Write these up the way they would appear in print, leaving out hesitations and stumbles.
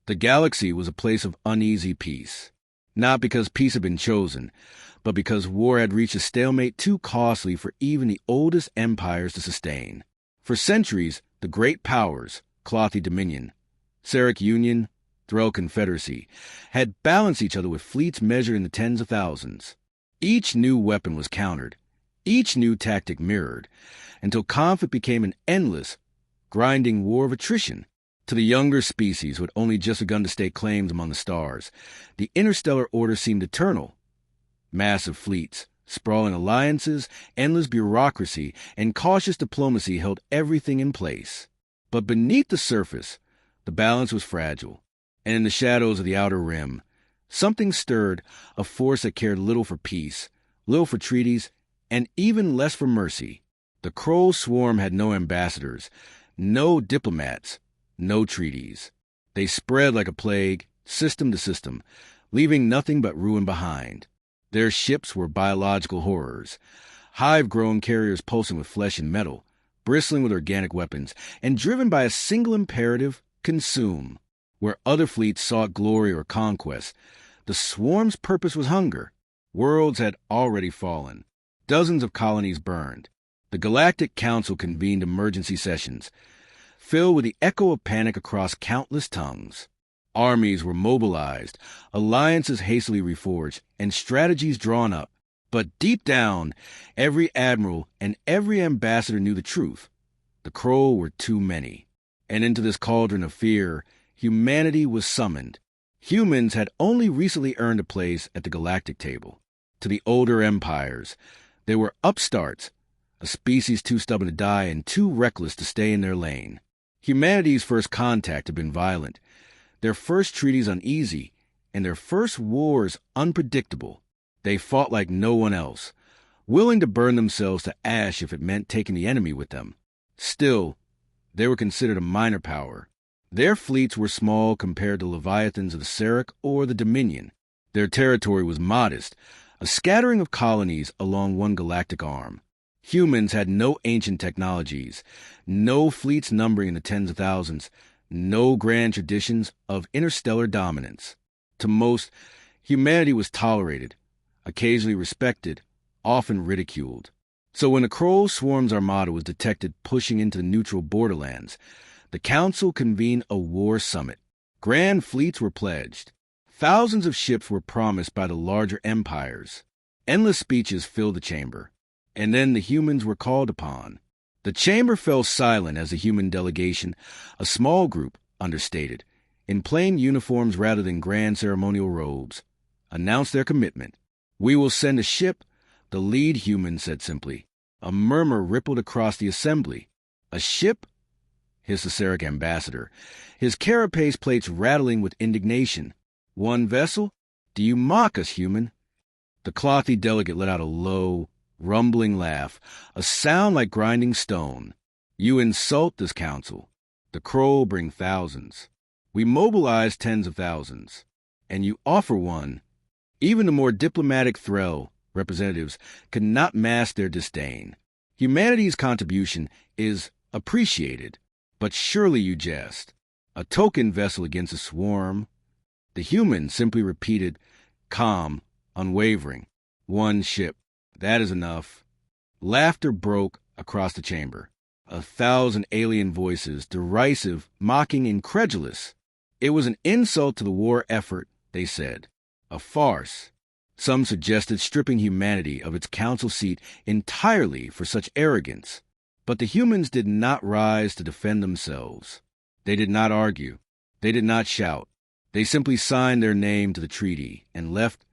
The galaxy was a place of uneasy peace, not because peace had been chosen, but because war had reached a stalemate too costly for even the oldest empires to sustain. For centuries, the great powers, Clothy Dominion, Seric Union, Threll Confederacy, had balanced each other with fleets measured in the tens of thousands. Each new weapon was countered, each new tactic mirrored, until conflict became an endless, grinding war of attrition. To the younger species who had only just begun to stake claims among the stars, the interstellar order seemed eternal. Massive fleets, sprawling alliances, endless bureaucracy, and cautious diplomacy held everything in place. But beneath the surface, the balance was fragile, and in the shadows of the outer rim, something stirred, a force that cared little for peace, little for treaties, and even less for mercy. The Kroll swarm had no ambassadors, no diplomats, no treaties. They spread like a plague, system to system, leaving nothing but ruin behind. Their ships were biological horrors, hive-grown carriers pulsing with flesh and metal, bristling with organic weapons, and driven by a single imperative: consume. Where other fleets sought glory or conquest, the swarm's purpose was hunger. Worlds had already fallen. Dozens of colonies burned. The Galactic Council convened emergency sessions, filled with the echo of panic across countless tongues. Armies were mobilized, alliances hastily reforged, and strategies drawn up. But deep down, every admiral and every ambassador knew the truth. The Kroll were too many. And into this cauldron of fear, humanity was summoned. Humans had only recently earned a place at the galactic table. To the older empires, they were upstarts, a species too stubborn to die and too reckless to stay in their lane. Humanity's first contact had been violent, their first treaties uneasy, and their first wars unpredictable. They fought like no one else, willing to burn themselves to ash if it meant taking the enemy with them. Still, they were considered a minor power. Their fleets were small compared to Leviathans of the Seric or the Dominion. Their territory was modest, a scattering of colonies along one galactic arm. Humans had no ancient technologies, no fleets numbering in the tens of thousands, no grand traditions of interstellar dominance. To most, humanity was tolerated, occasionally respected, often ridiculed. So when the Kroll swarm's armada was detected pushing into the neutral borderlands, the Council convened a war summit. Grand fleets were pledged. Thousands of ships were promised by the larger empires. Endless speeches filled the chamber. And then the humans were called upon. The chamber fell silent as the human delegation, a small group, understated, in plain uniforms rather than grand ceremonial robes, announced their commitment. "We will send a ship," the lead human said simply. A murmur rippled across the assembly. "A ship?" hissed the Seric ambassador, his carapace plates rattling with indignation. "One vessel? Do you mock us, human?" The clothy delegate let out a low, rumbling laugh, a sound like grinding stone. "You insult this council. The Kroll bring thousands. We mobilize tens of thousands. And you offer one. Even the more diplomatic Threll representatives could not mask their disdain. Humanity's contribution is appreciated, but surely you jest. A token vessel against a swarm." The human simply repeated, calm, unwavering, "One ship. That is enough." Laughter broke across the chamber. 1,000 alien voices, derisive, mocking, incredulous. It was an insult to the war effort, they said. A farce. Some suggested stripping humanity of its council seat entirely for such arrogance. But the humans did not rise to defend themselves. They did not argue. They did not shout. They simply signed their name to the treaty and left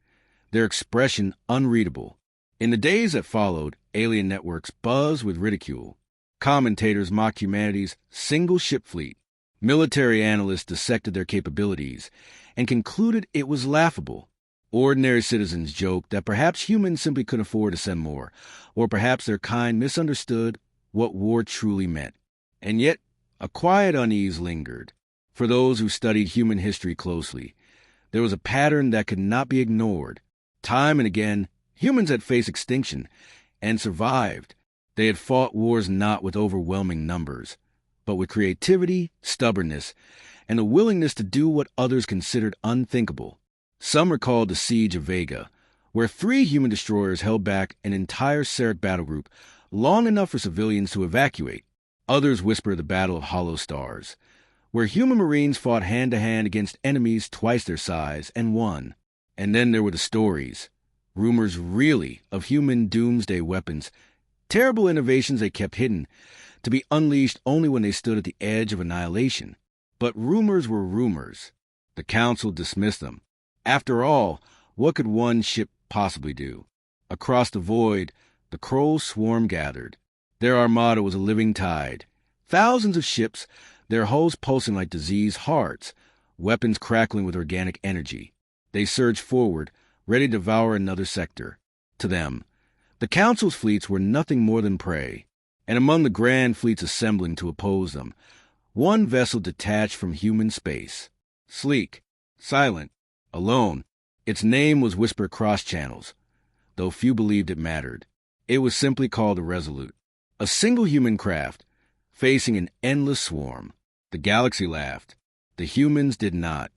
their expression unreadable. In the days that followed, alien networks buzzed with ridicule. Commentators mocked humanity's single ship fleet. Military analysts dissected their capabilities and concluded it was laughable. Ordinary citizens joked that perhaps humans simply couldn't afford to send more, or perhaps their kind misunderstood what war truly meant. And yet, a quiet unease lingered. For those who studied human history closely, there was a pattern that could not be ignored. Time and again, humans had faced extinction and survived. They had fought wars not with overwhelming numbers, but with creativity, stubbornness, and the willingness to do what others considered unthinkable. Some recalled the Siege of Vega, where 3 human destroyers held back an entire Sarek battle group long enough for civilians to evacuate. Others whispered the Battle of Hollow Stars, where human Marines fought hand-to-hand against enemies twice their size and won. And then there were the stories, rumors really, of human doomsday weapons, terrible innovations they kept hidden, to be unleashed only when they stood at the edge of annihilation. But rumors were rumors. The Council dismissed them. After all, what could one ship possibly do? Across the void, the Kroll swarm gathered. Their armada was a living tide. Thousands of ships, their hulls pulsing like diseased hearts, weapons crackling with organic energy. They surged forward, ready to devour another sector. To them, the Council's fleets were nothing more than prey. And among the grand fleets assembling to oppose them, one vessel detached from human space. Sleek, silent, alone. Its name was whispered across channels, though few believed it mattered. It was simply called the Resolute. A single human craft, facing an endless swarm. The galaxy laughed. The humans did not.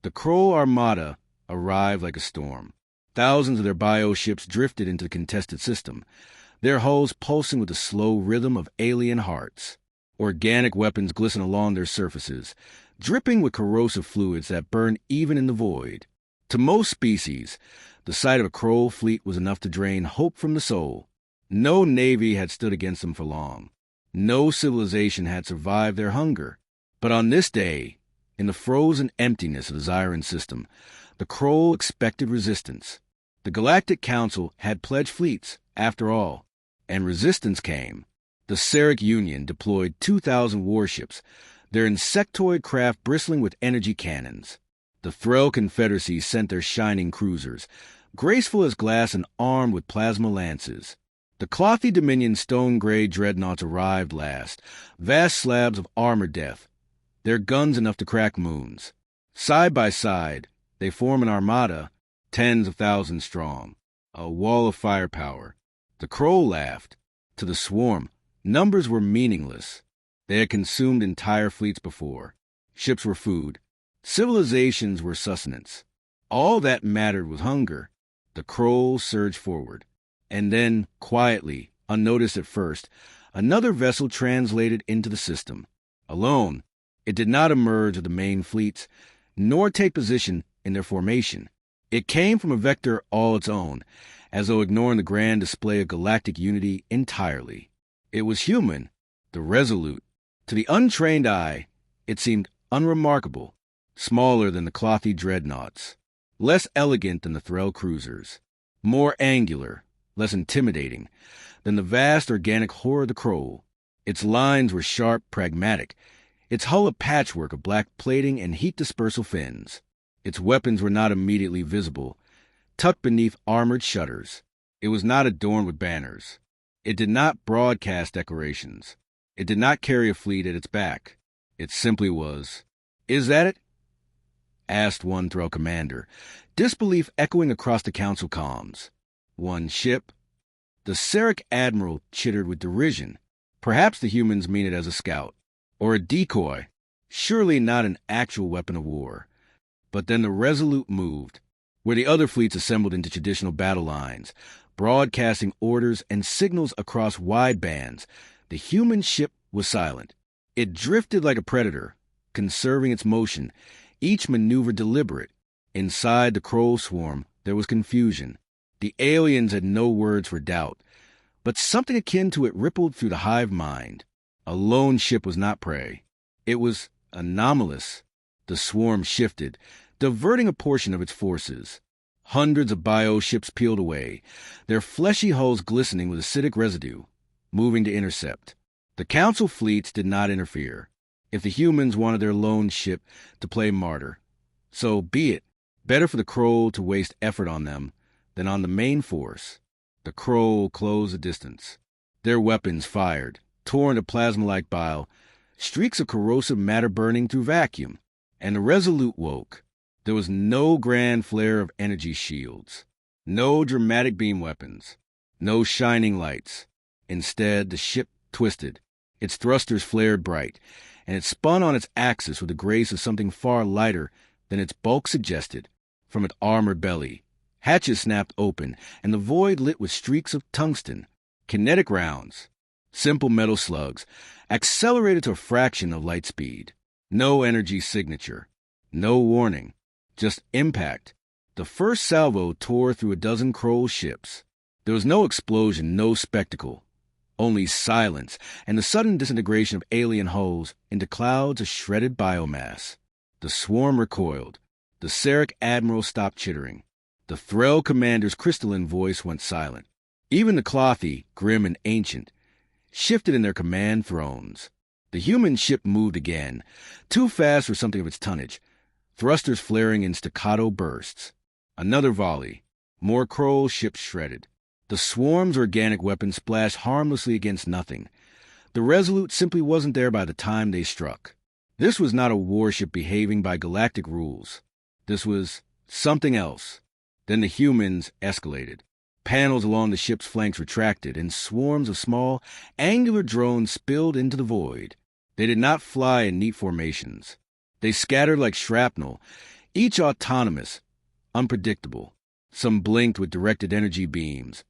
The Kroll armada arrived like a storm. Thousands of their bio-ships drifted into the contested system, their hulls pulsing with the slow rhythm of alien hearts. Organic weapons glistened along their surfaces, dripping with corrosive fluids that burned even in the void. To most species, the sight of a Kroll fleet was enough to drain hope from the soul. No navy had stood against them for long. No civilization had survived their hunger. But on this day, in the frozen emptiness of the Zyran system, the Kroll expected resistance. The Galactic Council had pledged fleets, after all, and resistance came. The Sarek Union deployed 2,000 warships, their insectoid craft bristling with energy cannons. The Threll Confederacy sent their shining cruisers, graceful as glass and armed with plasma lances. The Clothy Dominion stone-gray dreadnoughts arrived last, vast slabs of armor death, their guns enough to crack moons. Side by side, they form an armada, tens of thousands strong, a wall of firepower. The Kroll laughed. To the swarm, numbers were meaningless. They had consumed entire fleets before. Ships were food. Civilizations were sustenance. All that mattered was hunger. The Kroll surged forward. And then, quietly, unnoticed at first, another vessel translated into the system. Alone, it did not emerge of the main fleets, nor take position in their formation. It came from a vector all its own, as though ignoring the grand display of galactic unity entirely. It was human, the Resolute. To the untrained eye, it seemed unremarkable, smaller than the Clothy dreadnoughts, less elegant than the Threll cruisers, more angular, less intimidating than the vast organic horror of the Kroll. Its lines were sharp, pragmatic, its hull a patchwork of black plating and heat dispersal fins. Its weapons were not immediately visible, tucked beneath armored shutters. It was not adorned with banners. It did not broadcast decorations. It did not carry a fleet at its back. It simply was. "Is that it?" asked one Threll commander, disbelief echoing across the council comms. "One ship?" The Sarek admiral chittered with derision. Perhaps the humans mean it as a scout, or a decoy, surely not an actual weapon of war. But then the Resolute moved, where the other fleets assembled into traditional battle lines, broadcasting orders and signals across wide bands. The human ship was silent. It drifted like a predator, conserving its motion, each maneuver deliberate. Inside the Kroll swarm, there was confusion. The aliens had no words for doubt, but something akin to it rippled through the hive mind. A lone ship was not prey. It was anomalous. The swarm shifted, diverting a portion of its forces. Hundreds of bio-ships peeled away, their fleshy hulls glistening with acidic residue, moving to intercept. The Council fleets did not interfere. If the humans wanted their lone ship to play martyr, so be it. Better for the Kroll to waste effort on them than on the main force. The Kroll closed the distance. Their weapons fired, torn to plasma-like bile, streaks of corrosive matter burning through vacuum. And the Resolute woke. There was no grand flare of energy shields, no dramatic beam weapons, no shining lights. Instead, the ship twisted. Its thrusters flared bright, and it spun on its axis with the grace of something far lighter than its bulk suggested. From its armored belly, hatches snapped open, and the void lit with streaks of tungsten, kinetic rounds, simple metal slugs, accelerated to a fraction of light speed. No energy signature, no warning, just impact. The first salvo tore through a dozen Kroll ships. There was no explosion, no spectacle, only silence and the sudden disintegration of alien hulls into clouds of shredded biomass. The swarm recoiled. The Sarek admiral stopped chittering. The Threll commander's crystalline voice went silent. Even the Clothy, grim and ancient, shifted in their command thrones. The human ship moved again, too fast for something of its tonnage, thrusters flaring in staccato bursts. Another volley. More Kroll ships shredded. The swarm's organic weapons splashed harmlessly against nothing. The Resolute simply wasn't there by the time they struck. This was not a warship behaving by galactic rules. This was something else. Then the humans escalated. Panels along the ship's flanks retracted, and swarms of small, angular drones spilled into the void. They did not fly in neat formations. They scattered like shrapnel, each autonomous, unpredictable. Some blinked with directed energy beams,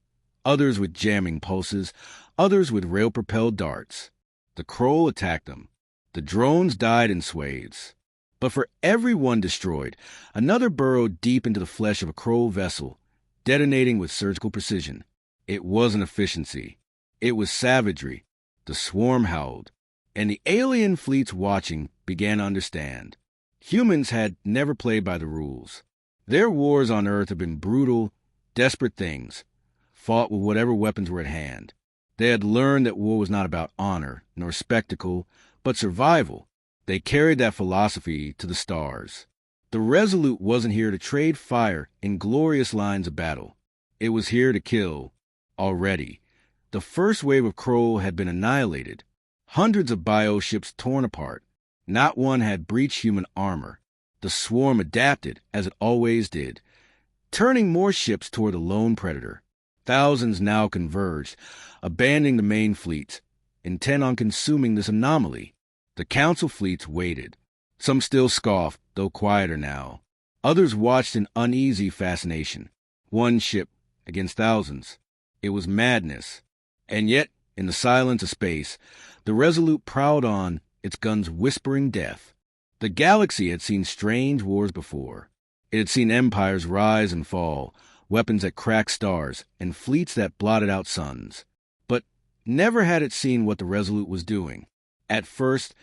others with jamming pulses, others with rail-propelled darts. The Kroll attacked them. The drones died in swathes. But for every one destroyed, another burrowed deep into the flesh of a Kroll vessel, detonating with surgical precision. It wasn't efficiency. It was savagery. The swarm howled, and the alien fleets watching began to understand. Humans had never played by the rules. Their wars on Earth had been brutal, desperate things, fought with whatever weapons were at hand. They had learned that war was not about honor, nor spectacle, but survival. They carried that philosophy to the stars. The Resolute wasn't here to trade fire in glorious lines of battle. It was here to kill. Already, the first wave of Kroll had been annihilated. Hundreds of bioships torn apart. Not one had breached human armor. The swarm adapted, as it always did, turning more ships toward the lone predator. Thousands now converged, abandoning the main fleets, intent on consuming this anomaly. The council fleets waited. Some still scoffed, though quieter now. Others watched in uneasy fascination. One ship against thousands. It was madness. And yet, in the silence of space, the Resolute prowled on, its guns whispering death. The galaxy had seen strange wars before. It had seen empires rise and fall, weapons that cracked stars, and fleets that blotted out suns. But never had it seen what the Resolute was doing. At first,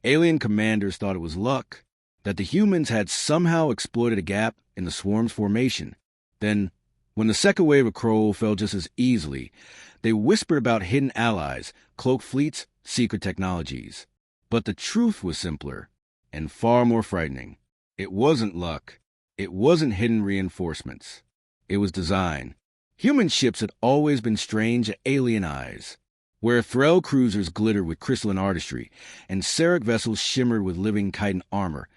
alien commanders thought it was luck, that the humans had somehow exploited a gap in the swarm's formation. Then, when the second wave of Kroll fell just as easily, they whispered about hidden allies, cloaked fleets, secret technologies. But the truth was simpler and far more frightening. It wasn't luck. It wasn't hidden reinforcements. It was design. Human ships had always been strange to alien eyes. Where Threll cruisers glittered with crystalline artistry and Sarek vessels shimmered with living chitin armor,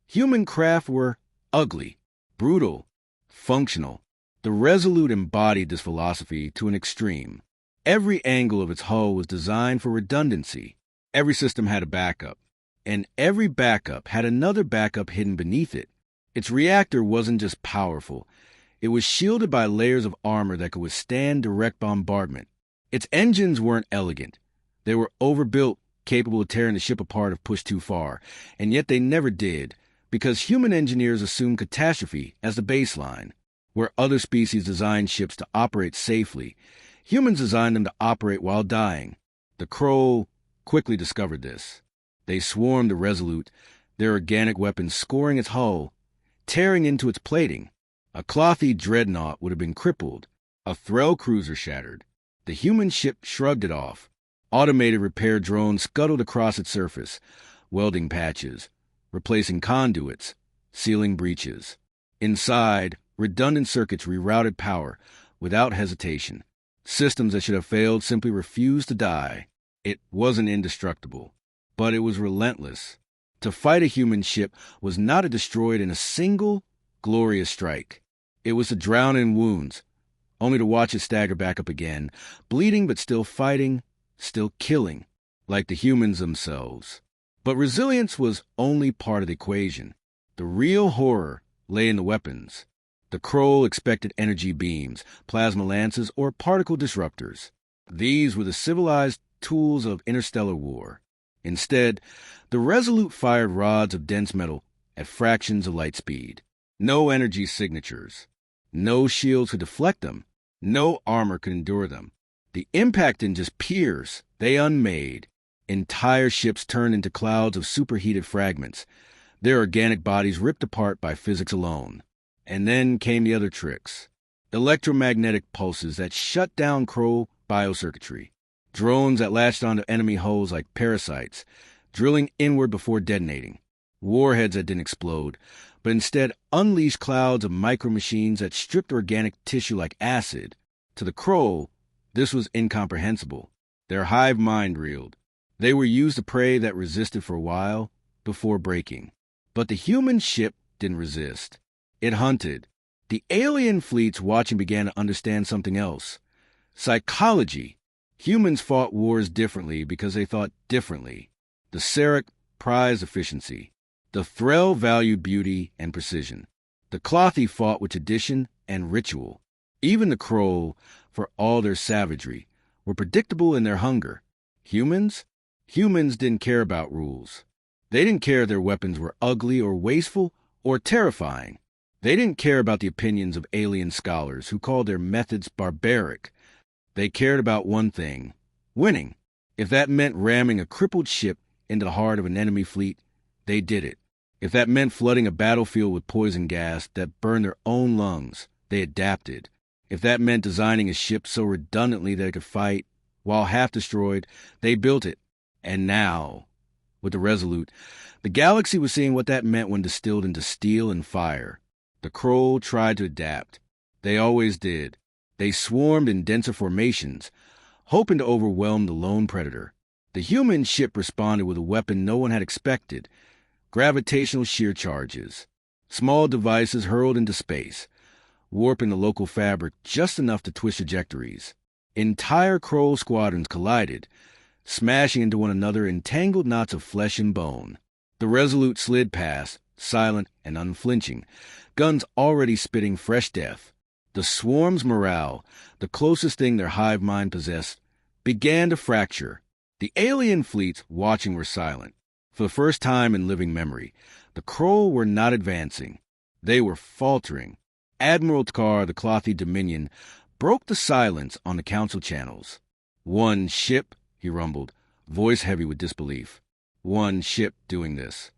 human craft were ugly, brutal, functional. The Resolute embodied this philosophy to an extreme. Every angle of its hull was designed for redundancy. Every system had a backup, and every backup had another backup hidden beneath it. Its reactor wasn't just powerful. It was shielded by layers of armor that could withstand direct bombardment. Its engines weren't elegant. They were overbuilt, capable of tearing the ship apart if pushed too far, and yet they never did, because human engineers assumed catastrophe as the baseline. Where other species designed ships to operate safely, humans designed them to operate while dying. The Kroll quickly discovered this. They swarmed the Resolute, their organic weapons scoring its hull, tearing into its plating. A Clothy dreadnought would have been crippled, a Threll cruiser shattered. The human ship shrugged it off. Automated repair drones scuttled across its surface, welding patches, replacing conduits, sealing breaches. Inside, redundant circuits rerouted power without hesitation. Systems that should have failed simply refused to die. It wasn't indestructible, but it was relentless. To fight a human ship was not to destroy it in a single, glorious strike. It was to drown in wounds, only to watch it stagger back up again, bleeding but still fighting, still killing, like the humans themselves. But resilience was only part of the equation. The real horror lay in the weapons. The Kroll expected energy beams, plasma lances, or particle disruptors. These were the civilized tools of interstellar war. Instead, the Resolute fired rods of dense metal at fractions of light speed. No energy signatures. No shields could deflect them. No armor could endure them. The impact didn't just pierce, they unmade. Entire ships turned into clouds of superheated fragments, their organic bodies ripped apart by physics alone. And then came the other tricks. Electromagnetic pulses that shut down Kroll biocircuitry. Drones that latched onto enemy hulls like parasites, drilling inward before detonating. Warheads that didn't explode, but instead unleashed clouds of micro-machines that stripped organic tissue like acid. To the Kroll, this was incomprehensible. Their hive mind reeled. They were used to prey that resisted for a while before breaking. But the human ship didn't resist. It hunted. The alien fleets watching began to understand something else. Psychology. Humans fought wars differently because they thought differently. The Sarek prized efficiency. The Threll valued beauty and precision. The Clothy fought with tradition and ritual. Even the Kroll, for all their savagery, were predictable in their hunger. Humans didn't care about rules. They didn't care if their weapons were ugly or wasteful or terrifying. They didn't care about the opinions of alien scholars who called their methods barbaric. They cared about one thing: winning. If that meant ramming a crippled ship into the heart of an enemy fleet, they did it. If that meant flooding a battlefield with poison gas that burned their own lungs, they adapted. If that meant designing a ship so redundantly that it could fight, while half destroyed, they built it. And now, with the Resolute, the galaxy was seeing what that meant when distilled into steel and fire. The Kroll tried to adapt. They always did. They swarmed in denser formations, hoping to overwhelm the lone predator. The human ship responded with a weapon no one had expected: gravitational shear charges. Small devices hurled into space, warping the local fabric just enough to twist trajectories. Entire Kroll squadrons collided, smashing into one another in tangled knots of flesh and bone. The Resolute slid past, silent and unflinching, guns already spitting fresh death. The swarm's morale, the closest thing their hive mind possessed, began to fracture. The alien fleets watching were silent. For the first time in living memory, the Kroll were not advancing. They were faltering. Admiral Tkar, the Clothy Dominion, broke the silence on the council channels. "One ship," he rumbled, voice heavy with disbelief. "One ship doing this."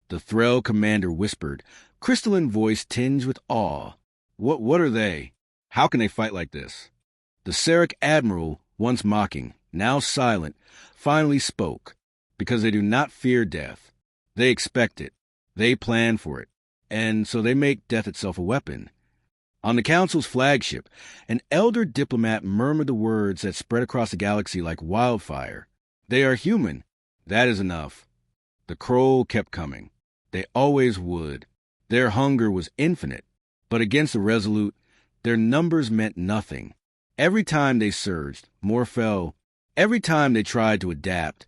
The Threll commander whispered, crystalline voice tinged with awe. What are they? How can they fight like this?" The Sarek admiral, once mocking, now silent, finally spoke. Because they do not fear death. They expect it. They plan for it. And so they make death itself a weapon. On the Council's flagship, an elder diplomat murmured the words that spread across the galaxy like wildfire. "They are human. That is enough." The Kroll kept coming. They always would. Their hunger was infinite. But against the Resolute, their numbers meant nothing. Every time they surged, more fell. Every time they tried to adapt,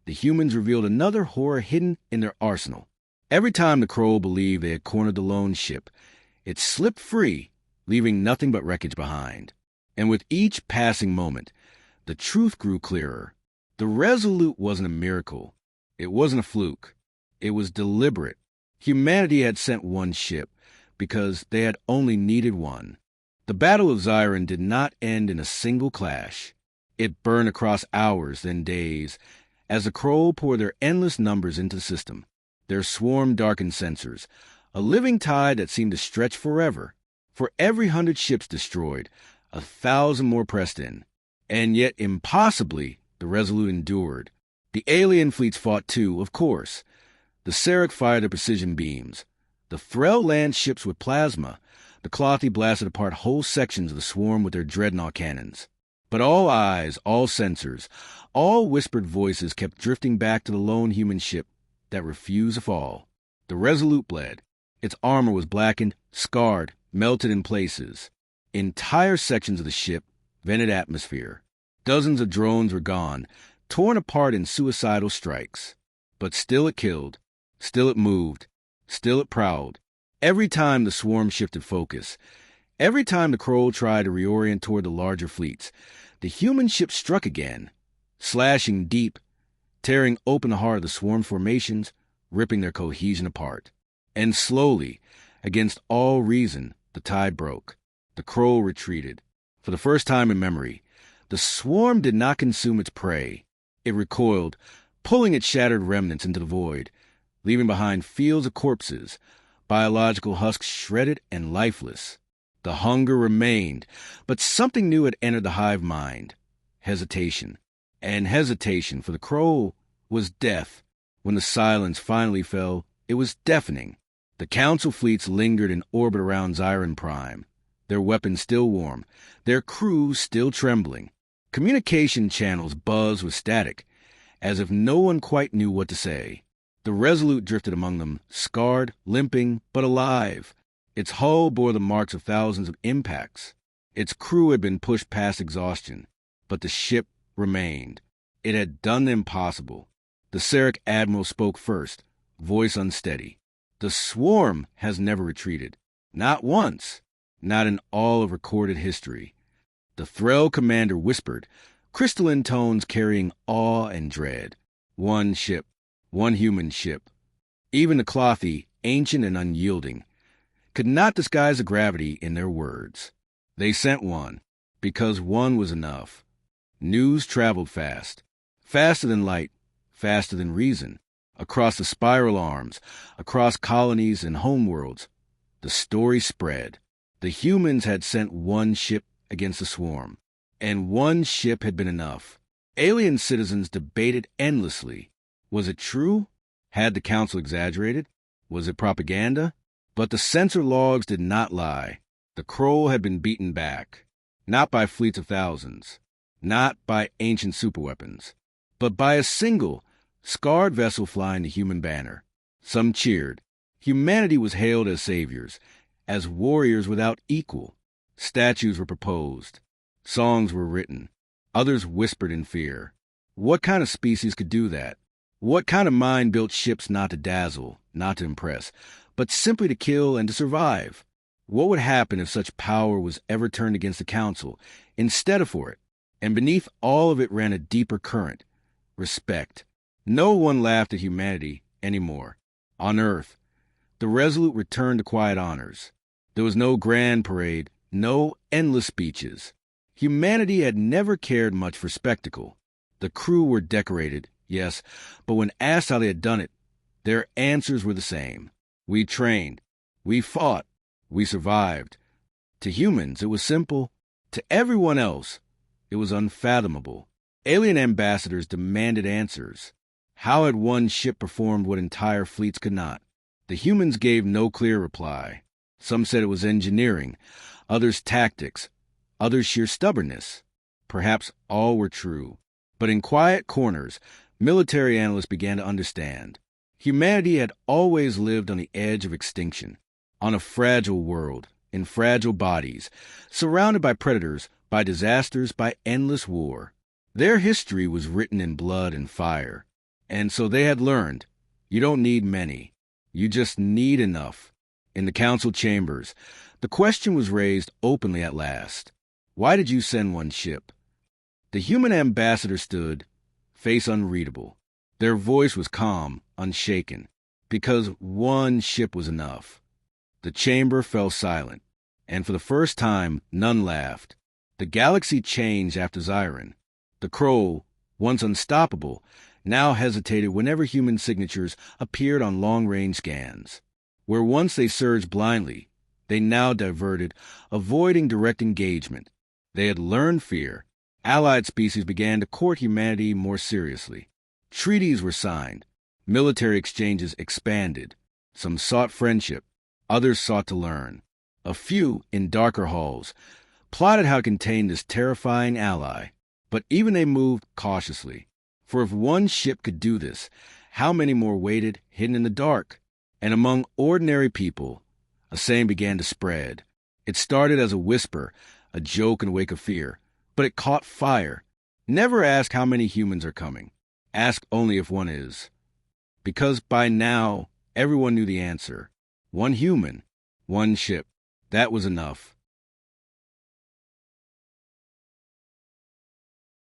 the humans revealed another horror hidden in their arsenal. Every time the Kroll believed they had cornered the lone ship, it slipped free, leaving nothing but wreckage behind. And with each passing moment, the truth grew clearer. The Resolute wasn't a miracle. It wasn't a fluke. It was deliberate. Humanity had sent one ship because they had only needed one. The Battle of Zyron did not end in a single clash. It burned across hours, then days, as the Kroll poured their endless numbers into the system. Their swarm-darkened sensors, a living tide that seemed to stretch forever. For every 100 ships destroyed, 1,000 more pressed in. And yet, impossibly, the Resolute endured. The alien fleets fought too, of course. The Sarek fired their precision beams. The Threll lanced ships with plasma. The Clothy blasted apart whole sections of the swarm with their dreadnought cannons. But all eyes, all sensors, all whispered voices kept drifting back to the lone human ship that refused to fall. The Resolute bled. Its armor was blackened, scarred, melted in places. Entire sections of the ship, vented atmosphere. Dozens of drones were gone, torn apart in suicidal strikes. But still it killed, still it moved, still it prowled. Every time the swarm shifted focus, every time the Kroll tried to reorient toward the larger fleets, the human ship struck again, slashing deep, tearing open the heart of the swarm formations, ripping their cohesion apart. And slowly, against all reason, the tide broke. The Kroll retreated. For the first time in memory, the swarm did not consume its prey. It recoiled, pulling its shattered remnants into the void, leaving behind fields of corpses, biological husks shredded and lifeless. The hunger remained, but something new had entered the hive mind. Hesitation. And hesitation for the Kroll was death. When the silence finally fell, it was deafening. The Council fleets lingered in orbit around Xiron Prime, their weapons still warm, their crews still trembling. Communication channels buzzed with static, as if no one quite knew what to say. The Resolute drifted among them, scarred, limping, but alive. Its hull bore the marks of thousands of impacts. Its crew had been pushed past exhaustion, but the ship remained. It had done the impossible. The Sarek admiral spoke first, voice unsteady. The swarm has never retreated. Not once. Not in all of recorded history. The Threll commander whispered, crystalline tones carrying awe and dread. One ship. One human ship. Even the Clothi, ancient and unyielding, could not disguise the gravity in their words. They sent one, because one was enough. News traveled fast. Faster than light, faster than reason. Across the spiral arms, across colonies and homeworlds, the story spread. The humans had sent one ship against the swarm, and one ship had been enough. Alien citizens debated endlessly. Was it true? Had the Council exaggerated? Was it propaganda? But the censor logs did not lie. The Kroll had been beaten back, not by fleets of thousands, not by ancient superweapons, but by a single, scarred vessel flying the human banner. Some cheered. Humanity was hailed as saviors, as warriors without equal. Statues were proposed. Songs were written. Others whispered in fear. What kind of species could do that? What kind of mind built ships not to dazzle, not to impress, but simply to kill and to survive? What would happen if such power was ever turned against the Council, instead of for it? And beneath all of it ran a deeper current. Respect. No one laughed at humanity anymore. On Earth, the Resolute returned to quiet honors. There was no grand parade, no endless speeches. Humanity had never cared much for spectacle. The crew were decorated, yes, but when asked how they had done it, their answers were the same. We trained. We fought. We survived. To humans, it was simple. To everyone else, it was unfathomable. Alien ambassadors demanded answers. How had one ship performed what entire fleets could not? The humans gave no clear reply. Some said it was engineering, others tactics, others sheer stubbornness. Perhaps all were true. But in quiet corners, military analysts began to understand. Humanity had always lived on the edge of extinction, on a fragile world, in fragile bodies, surrounded by predators, by disasters, by endless war. Their history was written in blood and fire. And so they had learned, you don't need many. You just need enough. In the Council chambers, the question was raised openly at last. Why did you send one ship? The human ambassador stood, face unreadable. Their voice was calm, unshaken, because one ship was enough. The chamber fell silent, and for the first time, none laughed. The galaxy changed after Xiron. The Kroll, once unstoppable, now hesitated whenever human signatures appeared on long-range scans. Where once they surged blindly, they now diverted, avoiding direct engagement. They had learned fear. Allied species began to court humanity more seriously. Treaties were signed. Military exchanges expanded. Some sought friendship. Others sought to learn. A few, in darker halls, plotted how to contain this terrifying ally. But even they moved cautiously. For if one ship could do this, how many more waited, hidden in the dark? And among ordinary people, a saying began to spread. It started as a whisper, a joke in the wake of fear, but it caught fire. Never ask how many humans are coming. Ask only if one is. Because by now, everyone knew the answer. One human, one ship. That was enough.